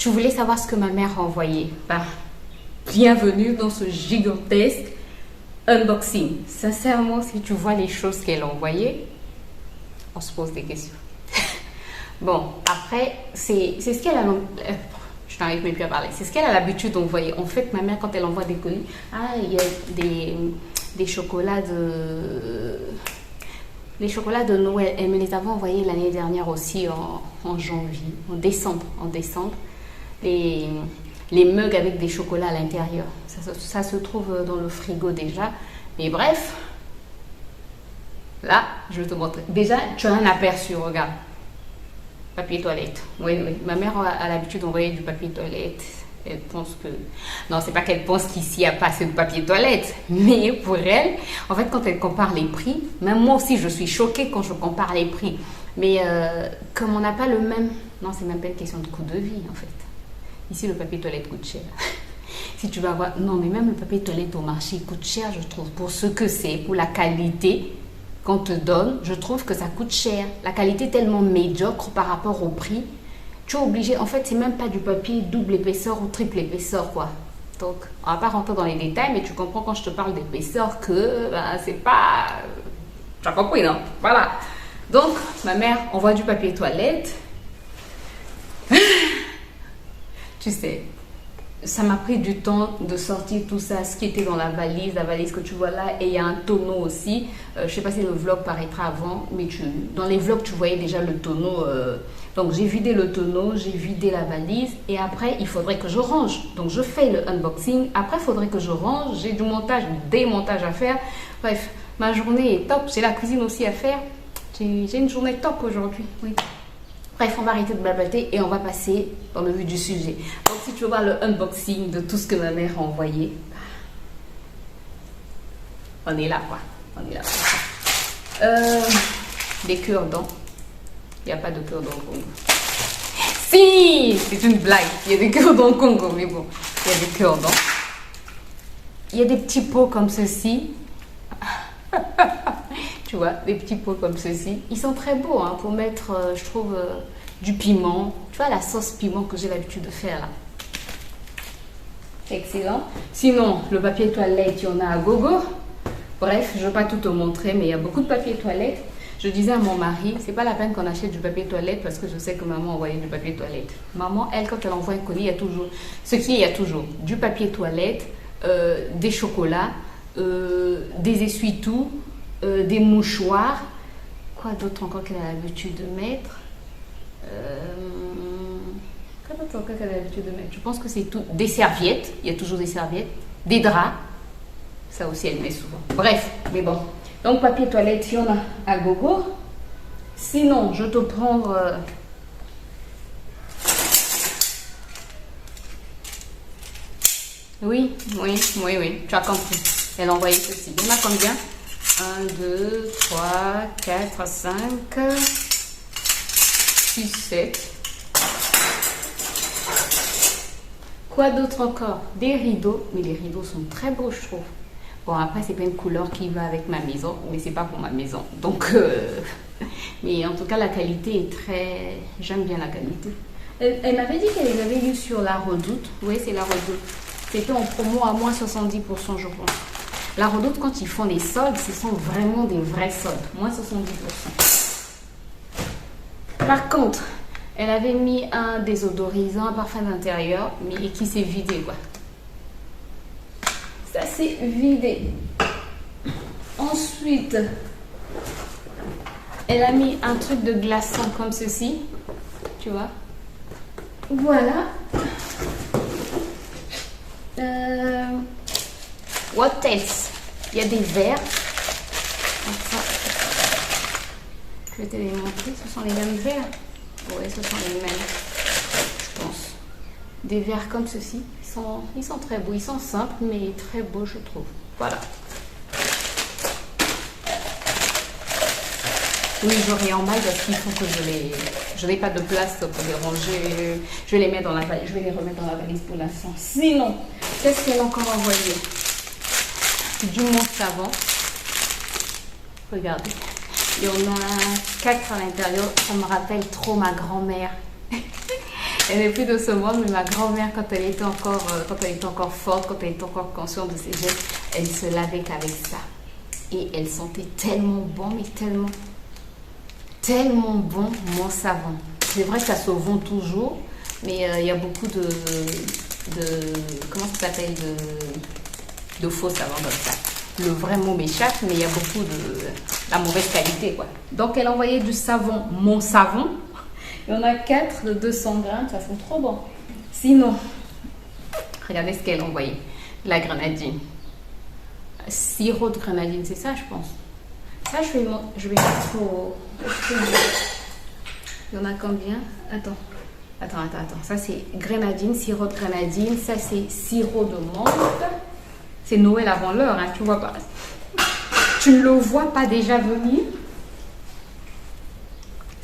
Tu voulais savoir ce que ma mère a envoyé. Bah, bienvenue dans ce gigantesque unboxing. Sincèrement, si tu vois les choses qu'elle a envoyées, on se pose des questions. Bon, après, c'est ce qu'elle a... je n'arrive même plus à parler. C'est ce qu'elle a l'habitude d'envoyer. En fait, ma mère, quand elle envoie des colis, il y a des chocolats de... Les chocolats de Noël, elle me les avait envoyés l'année dernière aussi en janvier, en décembre. Les mugs avec des chocolats à l'intérieur. Ça se trouve dans le frigo déjà. Mais bref, là, je vais te montrer. Déjà, tu as un aperçu, regarde. Papier toilette. Oui. Ma mère a l'habitude d'envoyer du papier toilette. Elle pense que... Non, c'est pas qu'elle pense qu'ici, il n'y a pas assez de papier toilette. Mais pour elle, en fait, quand elle compare les prix, même moi aussi, je suis choquée quand je compare les prix. Mais comme on n'a pas le même... Non, c'est même pas une question de coût de vie, en fait. Ici, le papier toilette coûte cher. Si tu vas voir... Non, mais même le papier toilette au marché coûte cher, je trouve. Pour ce que c'est, pour la qualité qu'on te donne, je trouve que ça coûte cher. La qualité est tellement médiocre par rapport au prix. Tu es obligé, en fait, c'est même pas du papier double épaisseur ou triple épaisseur, quoi. Donc, on va pas rentrer dans les détails, mais tu comprends quand je te parle d'épaisseur que c'est pas... Tu as compris, non? Voilà. Donc, ma mère envoie du papier toilette. Tu sais, ça m'a pris du temps de sortir tout ça, ce qui était dans la valise que tu vois là, et il y a un tonneau aussi. Je sais pas si le vlog paraîtra avant, mais dans les vlogs, tu voyais déjà le tonneau... Donc, j'ai vidé le tonneau, j'ai vidé la valise et après, il faudrait que je range. Donc, je fais le unboxing. Après, il faudrait que je range. J'ai du montage, du démontage à faire. Bref, ma journée est top. J'ai la cuisine aussi à faire. J'ai une journée top aujourd'hui. Oui. Bref, on va arrêter de blablater et on va passer dans le vif du sujet. Donc, si tu veux voir le unboxing de tout ce que ma mère a envoyé, on est là, quoi. On est là. Des cure-dents. Il n'y a pas de cure-dents au Congo. Si, c'est une blague. Il y a des cure-dents au Congo, mais bon, il y a des cure-dents. Il y a des petits pots comme ceci. Tu vois, des petits pots comme ceci. Ils sont très beaux hein, pour mettre, je trouve, du piment. Tu vois, la sauce piment que j'ai l'habitude de faire là. Excellent. Sinon, le papier toilette, il y en a à gogo. Bref, je ne vais pas tout te montrer, mais il y a beaucoup de papier toilette. Je disais à mon mari, c'est pas la peine qu'on achète du papier toilette parce que je sais que maman envoyait du papier toilette. Maman, elle, quand elle envoie un colis, il y a toujours, il y a toujours du papier toilette, des chocolats, des essuie-tout, des mouchoirs. Quoi d'autre encore qu'elle a l'habitude de mettre Quoi d'autre encore qu'elle a l'habitude de mettre? Je pense que c'est tout. Des serviettes, il y a toujours des serviettes, des draps. Ça aussi, elle met souvent. Bref, mais bon. Donc, papier toilette, il y en a à gogo. Sinon, je te prendre... Oui, tu as compris. Elle a envoyé ceci. Il y en a combien? 1, 2, 3, 4, 5, 6, 7. Quoi d'autre encore? Des rideaux. Mais les rideaux sont très beaux, je trouve. Bon, après, c'est pas une couleur qui va avec ma maison, mais c'est pas pour ma maison. Donc, mais en tout cas, la qualité est très... J'aime bien la qualité. Elle m'avait dit qu'elle les avait lus sur La Redoute. Oui, c'est La Redoute. C'était en promo à moins 70%, je pense. La Redoute, quand ils font des soldes, ce sont vraiment des vrais soldes. Moins 70%. Par contre, elle avait mis un désodorisant, un parfum d'intérieur, mais qui s'est vidé, quoi. Ça s'est vidé. Ensuite, elle a mis un truc de glaçon comme ceci. Tu vois? Voilà. What else? Il y a des verres. Je vais te les montrer. Ce sont les mêmes verres. Oui, ce sont les mêmes. Je pense. Des verres comme ceci. Ils sont très beaux. Ils sont simples, mais très beaux, je trouve. Voilà. Oui, j'aurai en maille parce qu'il faut que je n'ai pas de place pour les ranger. Je vais les mettre dans la valise. Je vais les remettre dans la valise pour l'instant. Sinon, qu'est-ce qu'elle a encore envoyé? Du mont savon. Regardez. Il y en a 4 à l'intérieur. Ça me rappelle trop ma grand-mère. Elle n'est plus de ce monde, mais ma grand-mère, quand elle était encore forte, quand elle était encore consciente de ses gestes, elle se lavait qu'avec ça. Et elle sentait tellement bon, mais tellement bon, mon savon. C'est vrai que ça se vend toujours, mais il y a beaucoup de comment ça s'appelle, de faux savons comme ça. Le vrai mot m'échappe, mais il y a beaucoup de la mauvaise qualité, quoi. Donc, elle envoyait du savon, mon savon. Il y en a 4 de 200 grammes, ça sent trop bon. Sinon, regardez ce qu'elle envoyait. De la grenadine. Sirop de grenadine, c'est ça, je pense. Ça, je vais mettre au... Il y en a combien? Attends. Ça, c'est grenadine, sirop de grenadine. Ça, c'est sirop de menthe. C'est Noël avant l'heure, hein, tu vois pas. Tu ne le vois pas déjà venir.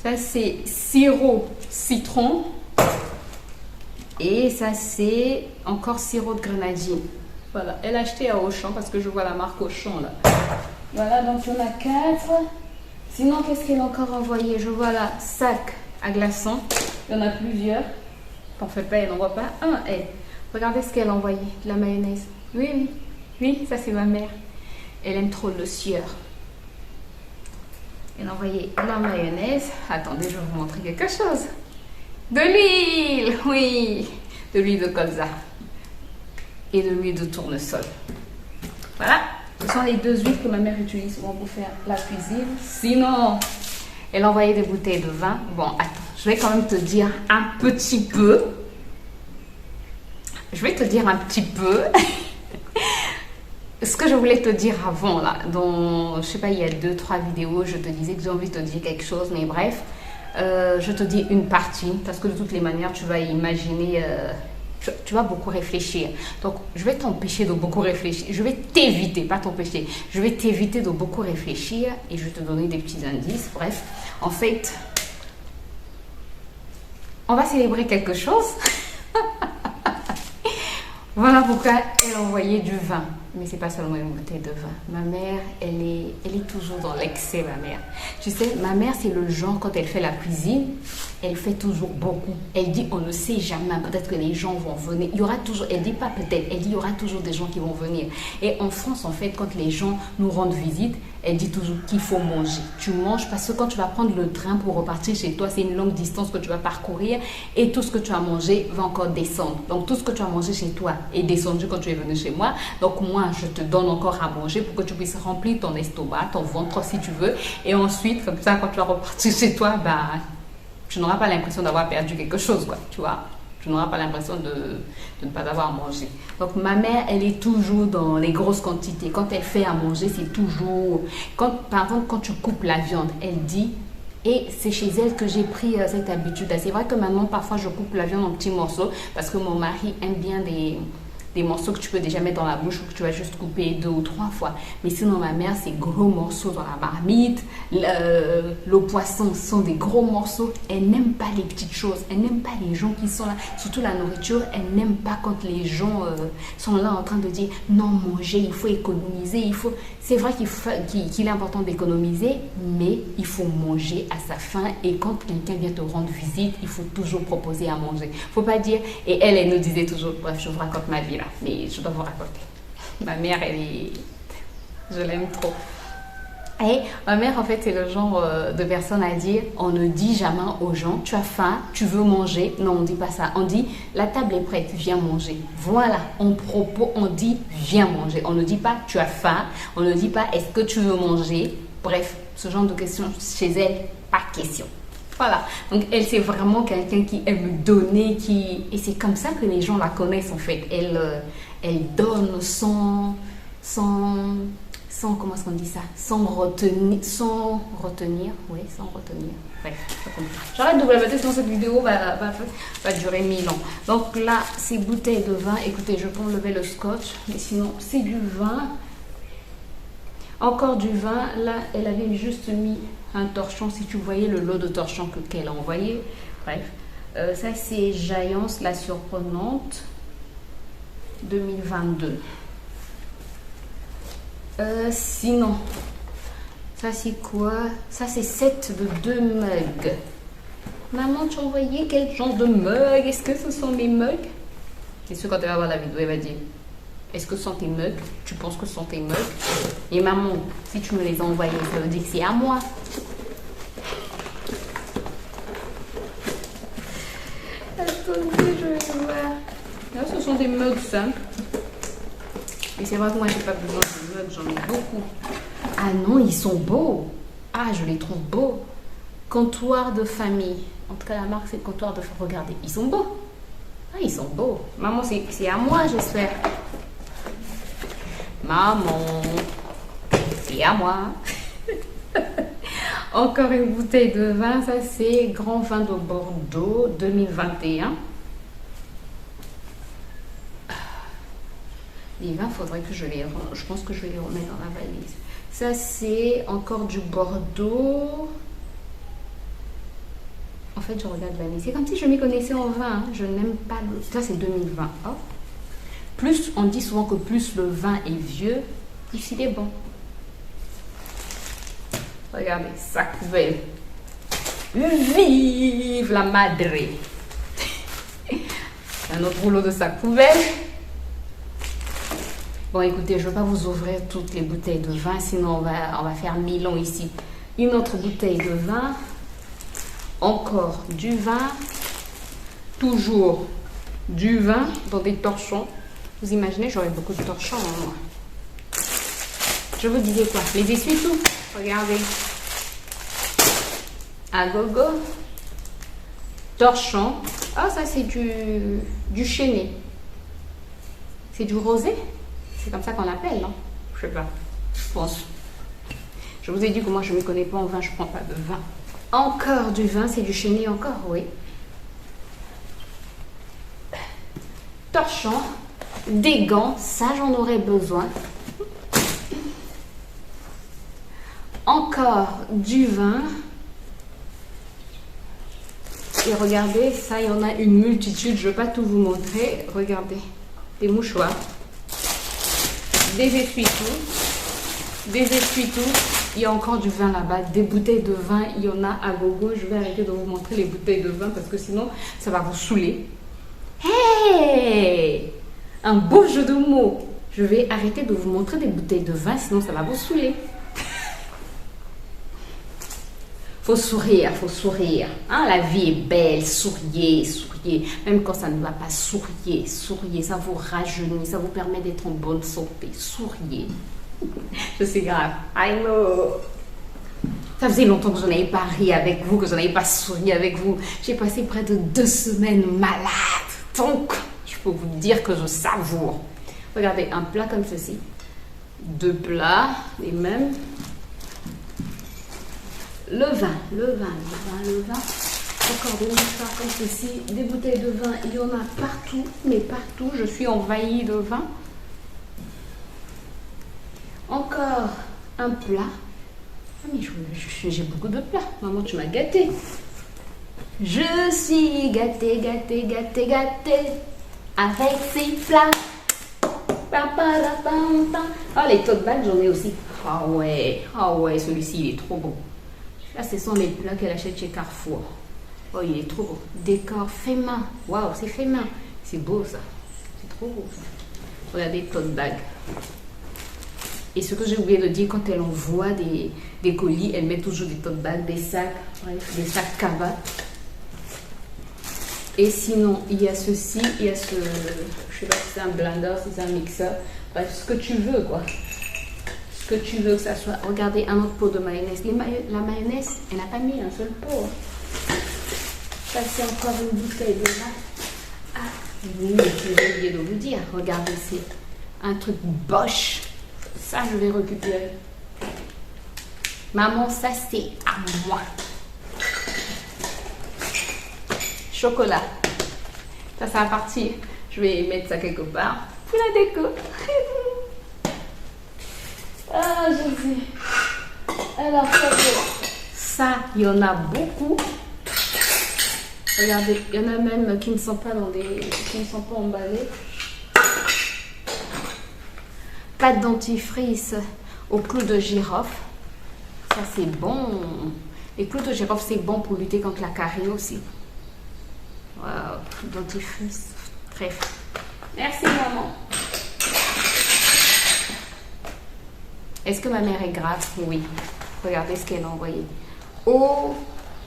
Ça, c'est sirop citron. Et ça, c'est encore sirop de grenadine. Voilà, elle a acheté à Auchan parce que je vois la marque Auchan là. Voilà, donc il y en a 4. Sinon, qu'est-ce qu'elle a encore envoyé? Je vois là, sac à glaçons. Il y en a plusieurs. T'en fais pas, elle n'en voit pas un. Elle. Regardez ce qu'elle a envoyé. De la mayonnaise. Oui, ça c'est ma mère. Elle aime trop le sieur. Elle a envoyé la mayonnaise. Attendez, je vais vous montrer quelque chose. De l'huile, oui. De l'huile de colza. Et de l'huile de tournesol. Voilà. Ce sont les 2 huiles que ma mère utilise souvent pour faire la cuisine. Sinon, elle a envoyé des bouteilles de vin. Bon, attends. Je vais quand même te dire un petit peu. Ce que je voulais te dire avant, là, dans, je sais pas, il y a 2-3 vidéos, je te disais que j'ai envie de te dire quelque chose, mais bref, je te dis une partie, parce que de toutes les manières, tu vas imaginer, tu vas beaucoup réfléchir. Donc, je vais t'empêcher de beaucoup réfléchir, je vais t'éviter, pas t'empêcher, je vais t'éviter de beaucoup réfléchir, et je vais te donner des petits indices, bref. En fait, on va célébrer quelque chose. Voilà pourquoi elle a envoyé du vin. Mais c'est pas seulement une bouteille de vin. Ma mère, elle est toujours dans l'excès, ma mère. Tu sais, ma mère, c'est le genre, quand elle fait la cuisine, elle fait toujours beaucoup. Elle dit, on ne sait jamais, peut-être que les gens vont venir. Il y aura toujours, elle dit pas peut-être, elle dit, il y aura toujours des gens qui vont venir. Et en France, en fait, quand les gens nous rendent visite, elle dit toujours qu'il faut manger. Tu manges parce que quand tu vas prendre le train pour repartir chez toi, c'est une longue distance que tu vas parcourir et tout ce que tu as mangé va encore descendre. Donc, tout ce que tu as mangé chez toi est descendu quand tu es venu chez moi. Donc, moi, je te donne encore à manger pour que tu puisses remplir ton estomac, ton ventre si tu veux. Et ensuite, comme ça, quand tu vas repartir chez toi, bah, tu n'auras pas l'impression d'avoir perdu quelque chose, quoi, tu vois. Tu n'auras pas l'impression de ne pas avoir mangé. Donc, ma mère, elle est toujours dans les grosses quantités. Quand elle fait à manger, c'est toujours... Par exemple, quand tu coupes la viande, elle dit... Et c'est chez elle que j'ai pris cette habitude. C'est vrai que maintenant, parfois, je coupe la viande en petits morceaux parce que mon mari aime bien des morceaux que tu peux déjà mettre dans la bouche ou que tu vas juste couper 2 ou 3 fois. Mais sinon, ma mère, c'est gros morceaux dans la marmite. Le poisson sont des gros morceaux. Elle n'aime pas les petites choses. Elle n'aime pas les gens qui sont là. Surtout la nourriture, elle n'aime pas quand les gens sont là en train de dire non, manger, il faut économiser. C'est vrai qu'il est important d'économiser, mais il faut manger à sa faim. Et quand quelqu'un vient te rendre visite, il faut toujours proposer à manger. Il ne faut pas dire... Et elle nous disait toujours, bref, je vous raconte ma vie là. Mais je dois vous raconter. Ma mère, je l'aime trop. Et ma mère, en fait, c'est le genre de personne à dire, on ne dit jamais aux gens, tu as faim, tu veux manger. Non, on ne dit pas ça. On dit, la table est prête, viens manger. Voilà, on dit, viens manger. On ne dit pas, tu as faim. On ne dit pas, est-ce que tu veux manger. Bref, ce genre de questions chez elle, pas question. Voilà, donc elle c'est vraiment quelqu'un qui aime donner, et c'est comme ça que les gens la connaissent en fait. Elle donne sans comment est-ce qu'on dit ça, sans retenir, bref, j'arrête de blablater, sinon cette vidéo va durer 1000 ans. Donc là, ces bouteilles de vin, écoutez, je peux enlever le scotch, mais sinon c'est du vin, encore du vin. Là, elle avait juste mis un torchon, si tu voyais le lot de torchons qu'elle a envoyé. Bref, ça c'est Jaillance la surprenante 2022. Sinon, ça c'est quoi? Ça c'est 7 de 2 mugs. Maman, tu as envoyé quel genre de mug? Est-ce que ce sont mes mugs? C'est sûr, quand elle va voir la vidéo, elle va dire, est-ce que ce sont tes mugs? Tu penses que ce sont tes mugs? Et maman, si tu me les as envoyés, ça veut dire que c'est à moi. Attendez, je vais voir. Là, ce sont des mugs simples. Et c'est vrai que moi, j'ai pas besoin de mugs, j'en ai beaucoup. Ah non, ils sont beaux. Ah, je les trouve beaux. Comptoir de famille. En tout cas, la marque, c'est comptoir de famille. Regardez, ils sont beaux. Ah, ils sont beaux. Maman, c'est à moi, j'espère. Maman, c'est à moi. Encore une bouteille de vin. Ça, c'est Grand Vin de Bordeaux 2021. Les vins, il faudrait que je les... Je pense que je vais les remettre dans la valise. Ça, c'est encore du Bordeaux. En fait, je regarde l'année. C'est comme si je m'y connaissais en vin. Hein. Je n'aime pas le... Ça, c'est 2020. Hop. Plus, on dit souvent que plus le vin est vieux, plus il est bon. Regardez, sa couvelle. Vive la madre. Un autre rouleau de sa couvelle. Bon, écoutez, je ne veux pas vous ouvrir toutes les bouteilles de vin, sinon on va faire 1000 ans ici. Une autre bouteille de vin. Encore du vin. Toujours du vin dans des torchons. Vous imaginez, j'aurais beaucoup de torchons en moi. Je vous disais quoi? Les essuie-tout. Regardez. À gogo. Torchon. Ah, ça c'est du chéné. C'est du rosé? C'est comme ça qu'on l'appelle, non? Je sais pas. Je pense. Je vous ai dit que moi je ne me connais pas en vin, je ne prends pas de vin. Encore du vin, c'est du chéné encore, oui. Torchon, des gants, ça j'en aurais besoin. Encore du vin. Et regardez, ça il y en a une multitude, je ne vais pas tout vous montrer. Regardez, des mouchoirs. Des essuie-tout, il y a encore du vin là-bas, des bouteilles de vin, il y en a à gogo. Je vais arrêter de vous montrer les bouteilles de vin parce que sinon ça va vous saouler. Hey, un beau jeu de mots. Je vais arrêter de vous montrer des bouteilles de vin, sinon ça va vous saouler. Faut sourire, faut sourire. Hein, la vie est belle, souriez, souriez. Même quand ça ne va pas, souriez, souriez. Ça vous rajeunit, ça vous permet d'être en bonne santé. Souriez. Je sais grave. I know. Ça faisait longtemps que je n'avais pas ri avec vous, que je n'avais pas souri avec vous. J'ai passé près de 2 semaines malade. Donc, je peux vous dire que je savoure. Regardez, un plat comme ceci. 2 plats, les mêmes. Le vin. Encore des mouchoirs comme ceci, des bouteilles de vin, il y en a partout, mais partout, je suis envahie de vin. Encore un plat. Ah mais j'ai beaucoup de plats, maman tu m'as gâtée. Je suis gâtée, gâtée, gâtée, gâtée, avec ces plats. Oh les tote bags j'en ai aussi. Ah ouais, celui-ci il est trop bon. Là, ce sont les plats qu'elle achète chez Carrefour. Oh, il est trop beau. Décor fait main. Waouh, c'est fait main. C'est beau, ça. C'est trop beau, ça. Regardez, tote bag. Et ce que j'ai oublié de dire, quand elle envoie des colis, elle met toujours des tote bags, des sacs, bref, des sacs Kava. Et sinon, il y a ceci, il y a ce... Je sais pas si c'est un blender, si c'est un mixeur. Bref, ce que tu veux, quoi. Que tu veux que ça soit. Regardez, un autre pot de mayonnaise. La mayonnaise, elle n'a pas mis un seul pot. Ça, c'est encore une bouteille de vin. Ah, oui, j'ai oublié de vous dire. Regardez, c'est un truc Bosch. Ça, je vais récupérer. Maman, ça, c'est à moi. Chocolat. Ça va partir. Je vais mettre ça quelque part. Pour la déco. Ah, Jésus. Alors, ça, il y en a beaucoup. Regardez, il y en a même qui ne sont pas qui ne sont pas emballés. Pâte dentifrice au clou de girofle. Ça, c'est bon. Et clou de girofle, c'est bon pour lutter contre la carie aussi. Wow, dentifrice. Bref. Merci, maman. Est-ce que ma mère est grave? Oui. Regardez ce qu'elle a envoyé. Eau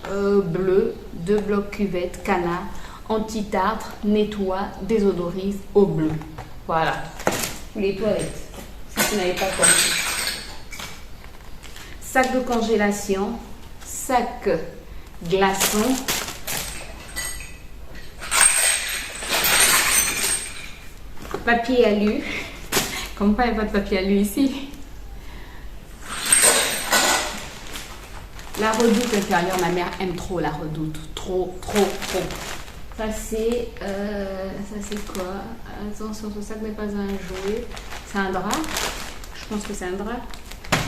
bleue, 2 blocs cuvettes, canard, anti-tartre, nettoie, désodorise, eau bleue. Voilà. Les toilettes. Si vous n'avez pas compris. Sac de congélation, sac glaçon, papier alu. Comme quoi il n'y a pas de papier alu ici. La redoute intérieure, ma mère aime trop la redoute. Trop. Ça c'est quoi? Attention, ce sac n'est pas un jouet. C'est un drap. Je pense que c'est un drap.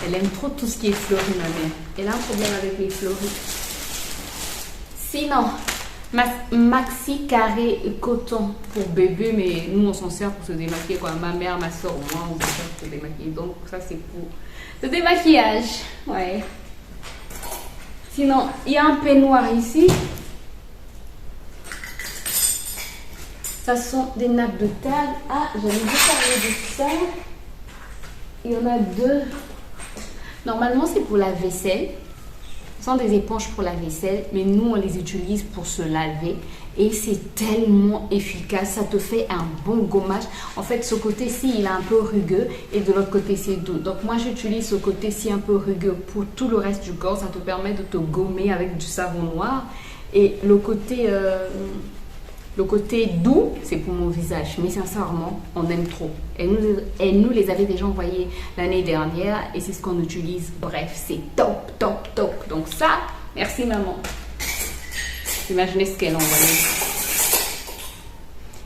Elle aime trop tout ce qui est fleuri, ma mère. Elle a un problème avec les fleuris. Sinon, maxi carré coton pour bébé, mais nous on s'en sert pour se démaquiller. Quoi. Ma mère, ma soeur, moi, on s'en sert pour se démaquiller. Donc ça c'est pour le démaquillage. Ouais. Sinon, il y a un peignoir ici. Ça sont des nappes de table. Ah, j'avais déjà parlé de ça. Il y en a 2. Normalement, c'est pour la vaisselle. Ce sont des éponges pour la vaisselle, mais nous, on les utilise pour se laver. Et c'est tellement efficace. Ça te fait un bon gommage. En fait, ce côté-ci, il est un peu rugueux. Et de l'autre côté, c'est doux. Donc, moi, j'utilise ce côté-ci un peu rugueux pour tout le reste du corps. Ça te permet de te gommer avec du savon noir. Et le côté doux, c'est pour mon visage. Mais sincèrement, on aime trop. Elle nous les avait déjà envoyés l'année dernière. Et c'est ce qu'on utilise. Bref, c'est top. Donc ça, merci maman. Imaginez ce qu'elle a envoyé.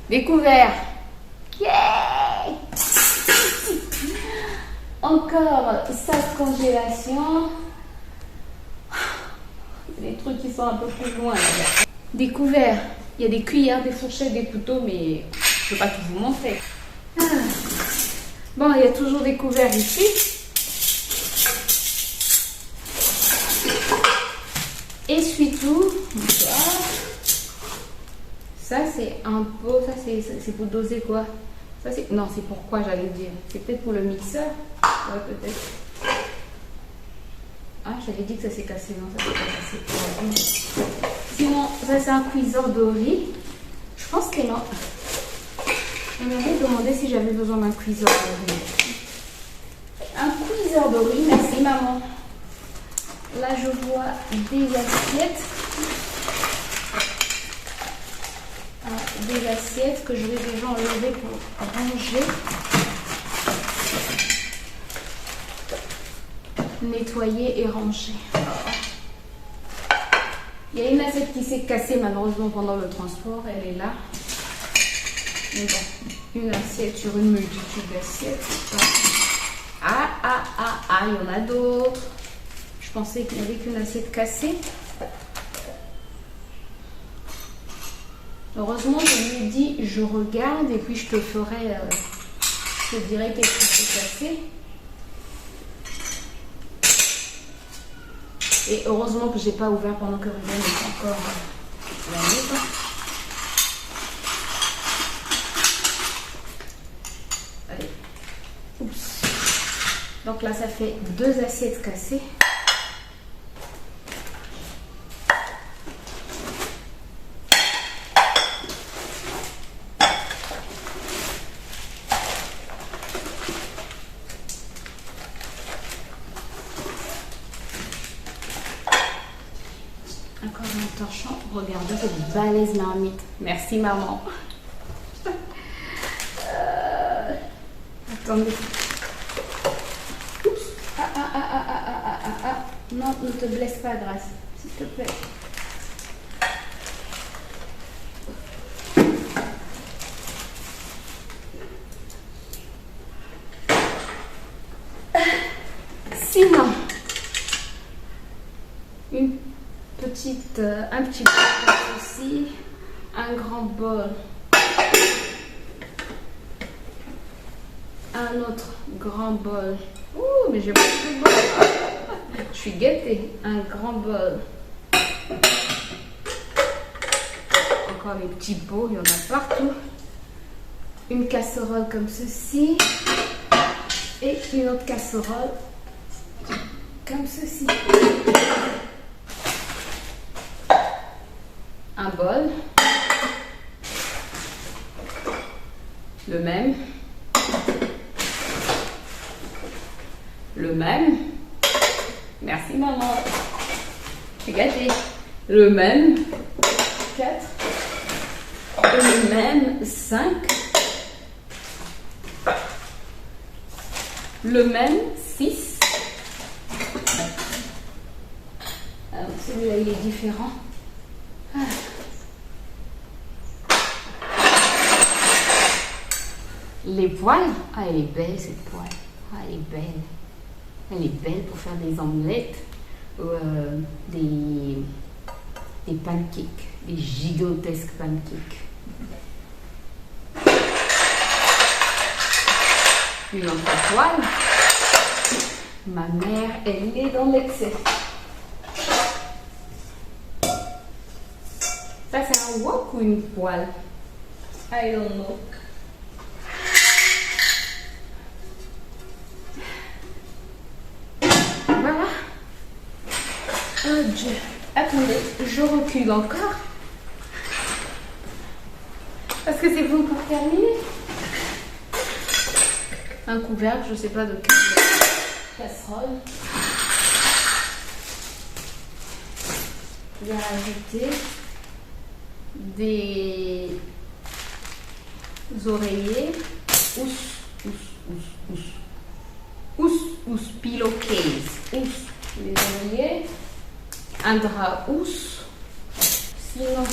Découvert. Yeah! Encore sac congélation. Il y a des trucs qui sont un peu plus loin là-bas. Découvert. Il y a des cuillères, des fourchettes, des couteaux, mais je ne peux pas tout vous montrer. Ah. Bon, il y a toujours des couverts ici. Essuie-tout. Ça, c'est un pot. Ça, c'est pour doser quoi? Ça, c'est... Non, c'est pour quoi, j'allais dire. C'est peut-être pour le mixeur. Ouais, peut-être. Ah, j'avais dit que ça s'est cassé. Non, ça s'est pas cassé. Sinon, ça, c'est un cuiseur de riz. Je pense que non. On m'avait demandé si j'avais besoin d'un cuiseur de riz. Un cuiseur de riz, merci maman. Là, je vois des assiettes. Des assiettes que je vais déjà enlever pour ranger. Nettoyer et ranger. Il y a une assiette qui s'est cassée malheureusement pendant le transport. Elle est là. Mais bon, une assiette sur une multitude d'assiettes. Ah, il y en a d'autres. Je pensais qu'il n'y avait qu'une assiette cassée. Heureusement, je lui ai dit, je regarde et puis je te ferai, je te dirai qu'est-ce qui s'est cassé. Et heureusement que je n'ai pas ouvert pendant que Ruben est encore à la maison. Allez. Oups. Donc là, ça fait 2 assiettes cassées. Encore un torchon. Regardez cette balèze marmite. Merci maman. Attendez. Oups. Non, ne te blesse pas, Grâce. S'il te plaît. Sinon, un petit bol aussi, un grand bol, un autre grand bol. Ouh, mais j'ai beaucoup de bol. je suis gâtée. Un grand bol. Encore les petits pots, il y en a partout. Une casserole comme ceci. Et une autre casserole comme ceci. Un bol. Le même. Le même. Merci maman. Je suis gâtée. Le même. 4. Le même. 5. Le même. 6. Alors celui-là il est différent. Les poêles. Ah, elle est belle cette poêle. Ah, elle est belle. Elle est belle pour faire des omelettes ou des pancakes, des gigantesques pancakes. Une autre poêle. Ma mère, elle est dans l'excès. Ça, c'est un wok ou une poêle? I don't know. Voilà. Oh Dieu. Attendez, je recule encore. Parce que c'est bon pour terminer. Un couvercle, je ne sais pas de quelle casserole. Je vais rajouter des oreillers. Ous, pillowcase. Les oreillers. Un drap housse. Sinon,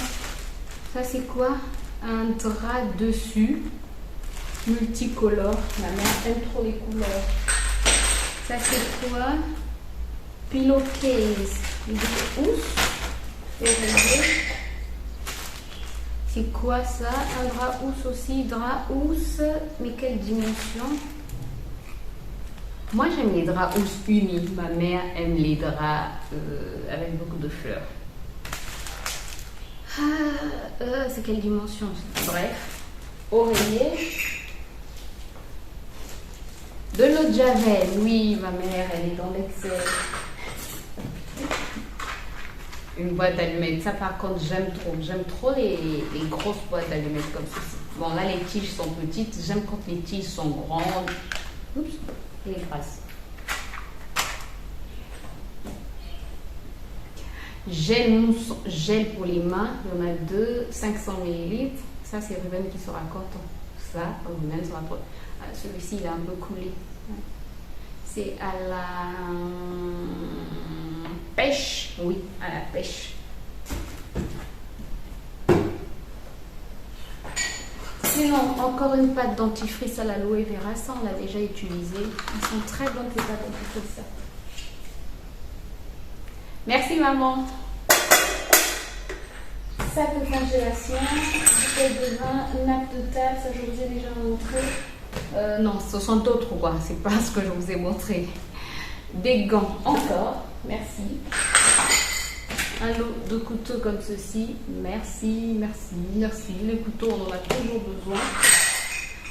ça c'est quoi? Un drap dessus. Multicolore. Ma mère aime trop les couleurs. Ça c'est quoi? Pillowcase. Housse. C'est quoi ça? Un drap housse aussi. Drap housse. Mais quelle dimension? Moi j'aime les draps housse unis. Ma mère aime les draps avec beaucoup de fleurs. C'est quelle dimension? Bref. Oreiller. De l'eau de Javel. Oui, ma mère, elle est dans l'excès. Une boîte d'allumettes. Ça, par contre, j'aime trop. J'aime trop les grosses boîtes d'allumettes comme ceci. Bon, là, les tiges sont petites. J'aime quand les tiges sont grandes. Oups, et grasses. Gel pour les mains. Il y en a 2, 500 ml. Ça, c'est Ruben qui sera content. Ça, Ruben sera trop. Celui-ci, il a un peu coulé. C'est à la pêche. Oui, à la pêche. Sinon, encore une pâte dentifrice à l'aloe vera. Ça, on l'a déjà utilisé. Elles sont très bonnes, ces pâtes dentifrice. Merci, maman. Sac de congélation, bouteille de vin, nappe de table. Ça, je vous ai déjà montré. Non, ce sont d'autres quoi, c'est pas ce que je vous ai montré. Des gants encore, merci. Un lot de couteaux comme ceci, merci, merci, merci. Les couteaux, on en a toujours besoin.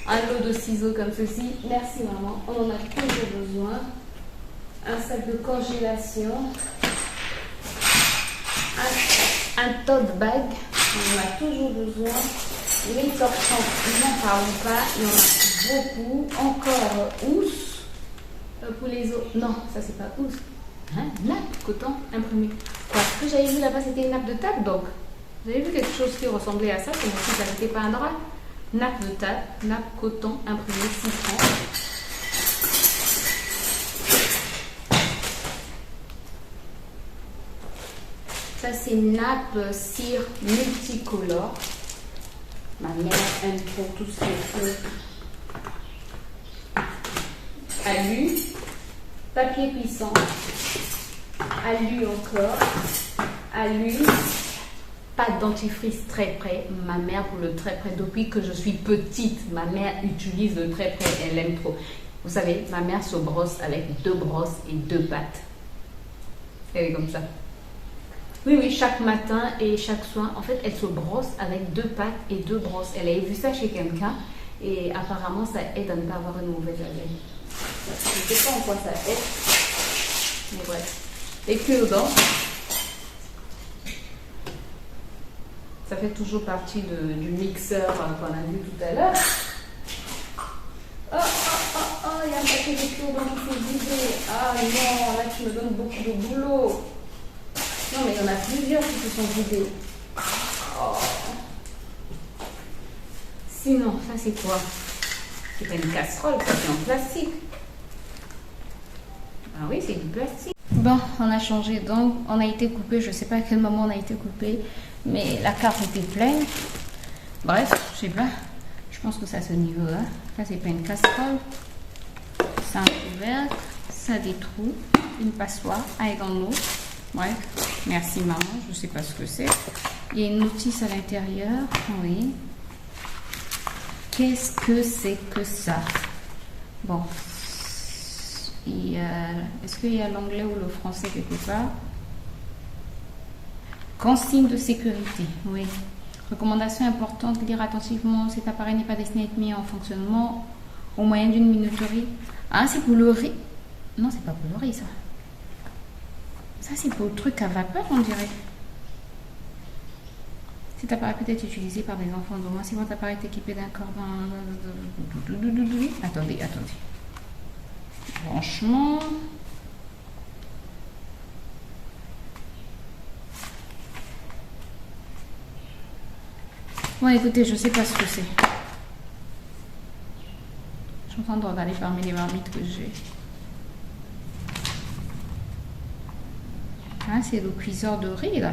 Un lot de ciseaux comme ceci, merci maman, on en a toujours besoin. Un sac de congélation. Un tote bag, on en a toujours besoin. Les torchons, n'en parlons pas, il y en a beaucoup. Encore housse pour les autres. Non, ça c'est pas housse. Hein? Nappe, coton imprimé. Quoi, ce que j'avais vu là-bas, c'était une nappe de table donc. Vous avez vu quelque chose qui ressemblait à ça, c'est bon, ça n'était pas un drap. Nappe de table, nappe coton imprimé 6 francs. Ça c'est une nappe cire multicolore. Ma mère aime trop tout ce qui est feu. Alu, papier cuisson, alu encore, alu, pâte dentifrice très près. Ma mère pour le très près, depuis que je suis petite, ma mère utilise le très près, elle aime trop. Vous savez, ma mère se brosse avec 2 brosses et 2 pâtes. Elle est comme ça. Oui, oui, chaque matin et chaque soir, en fait, elle se brosse avec 2 pattes et 2 brosses. Elle a vu ça chez quelqu'un et apparemment, ça aide à ne pas avoir une mauvaise haleine. Je ne sais pas en quoi ça aide, mais bref. Et cure-dents, ça fait toujours partie du mixeur qu'on a vu tout à l'heure. Oh, il y a un paquet de cure-dents qui s'est vidé. Ah non, là tu me donnes beaucoup de boulot. Non, mais il y en a plusieurs qui se sont vidés. Oh. Sinon, ça c'est quoi? C'est pas une casserole, ça c'est en plastique. Ah oui, c'est du plastique. Bon, on a changé donc, on a été coupé, je sais pas à quel moment on a été coupé, mais la carte était pleine. Bref, je sais pas, je pense que c'est à ce niveau-là. Ça c'est pas une casserole, c'est un couvercle, ça a des trous, une passoire, I don't know. Bref, merci maman, je sais pas ce que c'est. Il y a une notice à l'intérieur, oui. Qu'est-ce que c'est que ça? Bon. Est-ce qu'il y a l'anglais ou le français quelque part? Consigne de sécurité, oui. Recommandation importante, lire attentivement. Cet appareil n'est pas destiné à être mis en fonctionnement au moyen d'une minuterie. Ah, c'est pour le riz. Non, c'est pas pour le riz, ça. Ça, c'est pour le truc à vapeur, on dirait. Cet appareil peut être utilisé par des enfants de moins si votre appareil est équipé d'un cordon. Attendez. Branchement. Bon, écoutez, je sais pas ce que c'est. Je suis en train de regarder parmi les marmites que j'ai. Ah, c'est le cuiseur de riz, là,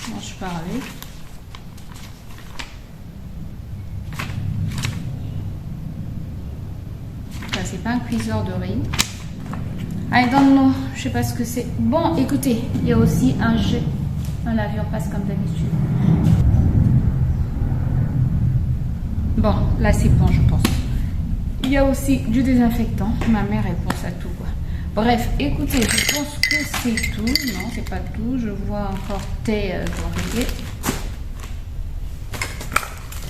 dont je parlais. C'est pas un cuiseur de riz. I don't know, je sais pas ce que c'est. Bon, écoutez, il y a aussi un jet. L'avion passe comme d'habitude. Bon, là c'est bon, je pense. Il y a aussi du désinfectant. Ma mère, elle pense à tout, quoi. Bref, écoutez, je pense que c'est tout. Non, c'est pas tout. Je vois encore thé d'oreiller.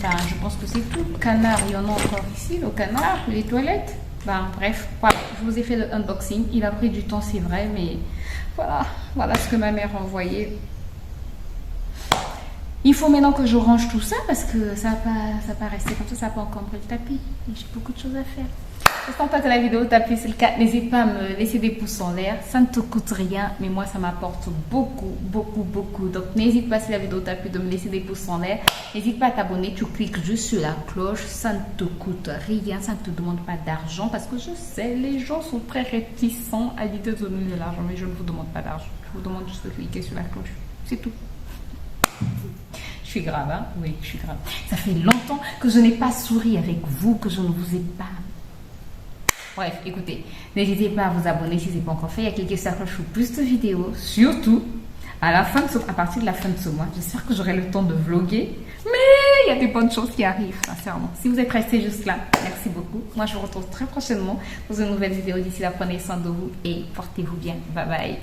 Ben, je pense que c'est tout. Canard, il y en a encore ici. Le canard, les toilettes. Ben, bref, voilà, je vous ai fait le unboxing. Il a pris du temps, c'est vrai, mais voilà ce que ma mère a envoyé. Il faut maintenant que je range tout ça parce que ça va pas rester comme ça, ça va pas encombrer le tapis. Et j'ai beaucoup de choses à faire. J'espère pas que la vidéo t'a plu. C'est le cas, n'hésite pas à me laisser des pouces en l'air. Ça ne te coûte rien, mais moi ça m'apporte beaucoup. Donc n'hésite pas, si la vidéo t'a plu, de me laisser des pouces en l'air. N'hésite pas à t'abonner, tu cliques juste sur la cloche. Ça ne te coûte rien, ça ne te demande pas d'argent. Parce que je sais, les gens sont très réticents à l'idée de donner de l'argent. Mais je ne vous demande pas d'argent. Je vous demande juste de cliquer sur la cloche. C'est tout. Je suis grave, hein? Oui, je suis grave. Ça fait longtemps que je n'ai pas souri avec vous, que je ne vous ai pas... Bref, écoutez, n'hésitez pas à vous abonner si ce n'est pas encore fait. Il y a cliquer sur la cloche pour plus de vidéos. Surtout, à partir de la fin de ce mois, j'espère que j'aurai le temps de vlogger. Mais il y a des bonnes choses qui arrivent, sincèrement. Si vous êtes resté juste là, merci beaucoup. Moi, je vous retrouve très prochainement pour une nouvelle vidéo. D'ici là, prenez soin de vous et portez-vous bien. Bye bye.